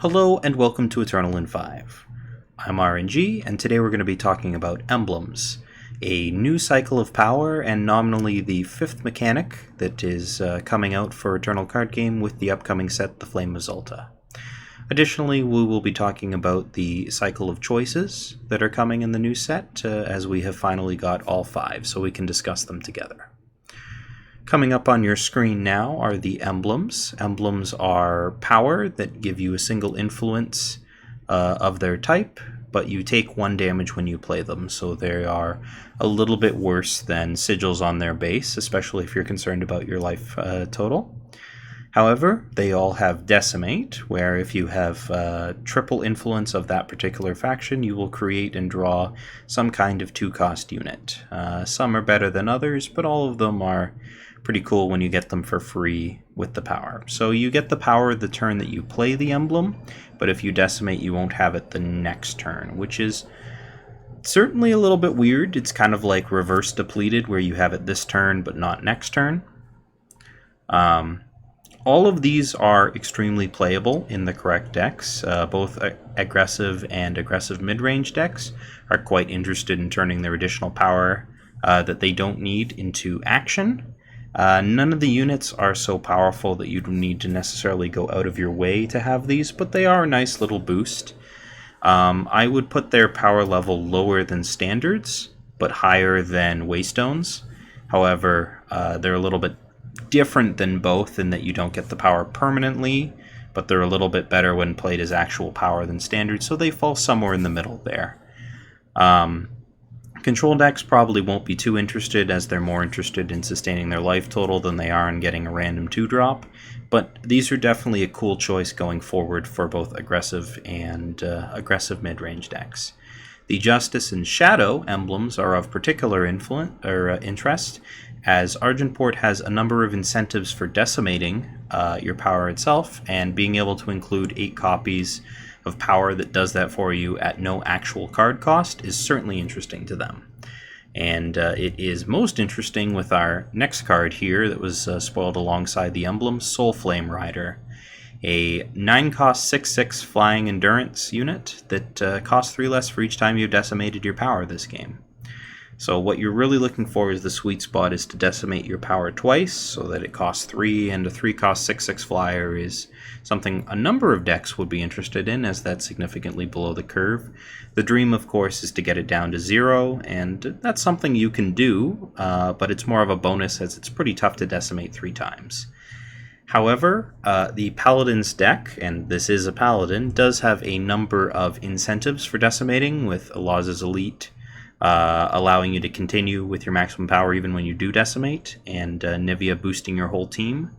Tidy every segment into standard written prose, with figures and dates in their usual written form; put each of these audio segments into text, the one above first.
Hello and welcome to Eternal in 5. I'm aReNGee, and today we're going to be talking about Emblems, a new cycle of power and nominally the fifth mechanic that is coming out for Eternal card game with the upcoming set, the Flame of Xulta. Additionally, we will be talking about the cycle of choices that are coming in the new set, as we have finally got all 5, so we can discuss them together. Coming up on your screen now are the emblems. Emblems are power that give you a single influence of their type, but you take 1 damage when you play them, so they are a little bit worse than sigils on their base, especially if you're concerned about your life total. However, they all have Decimate, where if you have triple influence of that particular faction, you will create and draw some kind of 2-cost unit. Some are better than others, but all of them are pretty cool when you get them for free with the power. So you get the power the turn that you play the emblem, but if you decimate, you won't have it the next turn, which is certainly a little bit weird. It's kind of like reverse depleted, where you have it this turn but not next turn. All of these are extremely playable in the correct decks. Both aggressive and aggressive mid-range decks are quite interested in turning their additional power that they don't need into action. None of the units are so powerful that you don't need to necessarily go out of your way to have these, but they are a nice little boost. I would put their power level lower than standards, but higher than Waystones. However, they're a little bit different than both in that you don't get the power permanently, but they're a little bit better when played as actual power than standard, so they fall somewhere in the middle there. Control decks probably won't be too interested, as they're more interested in sustaining their life total than they are in getting a random 2-drop, but these are definitely a cool choice going forward for both aggressive and aggressive mid-range decks. The Justice and Shadow emblems are of particular interest, as Argenport has a number of incentives for decimating your power itself, and being able to include 8 copies of power that does that for you at no actual card cost is certainly interesting to them. And it is most interesting with our next card here that was spoiled alongside the emblem, Soul Flame Rider. A 9-cost 6/6 flying endurance unit that costs 3 less for each time you've decimated your power this game. So what you're really looking for is the sweet spot is to decimate your power twice, so that it costs 3, and a 3-cost 6/6 flyer is something a number of decks would be interested in, as that's significantly below the curve. The dream, of course, is to get it down to 0, and that's something you can do, but it's more of a bonus as it's pretty tough to decimate 3 times. However, the Paladin's deck, and this is a Paladin, does have a number of incentives for decimating, with Alaz's Elite allowing you to continue with your maximum power even when you do decimate, and Nivea boosting your whole team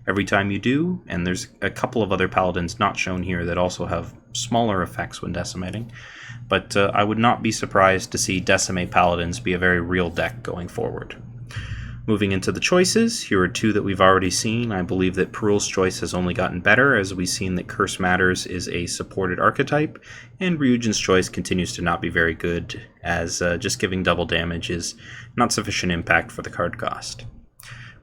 every time you do, and there's a couple of other Paladins not shown here that also have smaller effects when decimating, but I would not be surprised to see Decimate Paladins be a very real deck going forward. Moving into the choices, here are 2 that we've already seen. I believe that Perul's choice has only gotten better, as we've seen that Curse Matters is a supported archetype, and Ryujin's choice continues to not be very good, as just giving double damage is not sufficient impact for the card cost.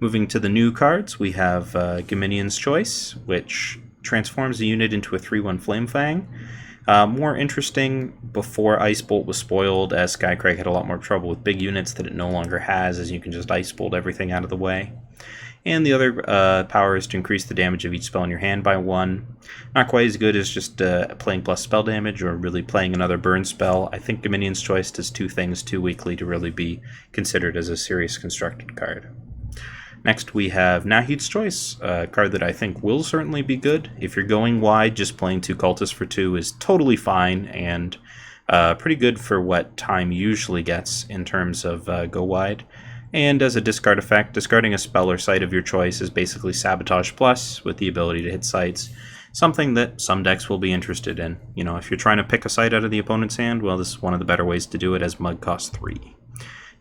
Moving to the new cards, we have Geminion's choice, which transforms a unit into a 3/1 Flame Fang. More interesting before Ice Bolt was spoiled, as Skycrag had a lot more trouble with big units that it no longer has, as you can just Ice Bolt everything out of the way. And the other power is to increase the damage of each spell in your hand by 1. Not quite as good as just playing plus spell damage, or really playing another burn spell. I think Geminion's choice does 2 things too weakly to really be considered as a serious constructed card. Next we have Naheed's choice, a card that I think will certainly be good. If you're going wide, just playing 2 cultists for 2 is totally fine, and pretty good for what time usually gets in terms of go wide. And as a discard effect, discarding a spell or site of your choice is basically Sabotage Plus with the ability to hit sites, something that some decks will be interested in. You know, if you're trying to pick a site out of the opponent's hand, well, this is one of the better ways to do it, as Mud costs 3.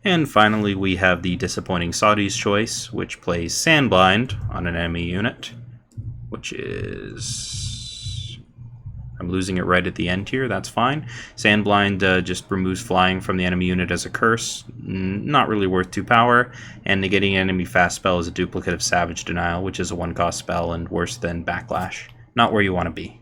And finally, we have the disappointing Saudi's choice, which plays Sandblind on an enemy unit, which is... I'm losing it right at the end here, that's fine. Sandblind just removes flying from the enemy unit as a curse, not really worth 2 power, and negating an enemy fast spell is a duplicate of Savage Denial, which is a 1-cost spell and worse than Backlash. Not where you want to be.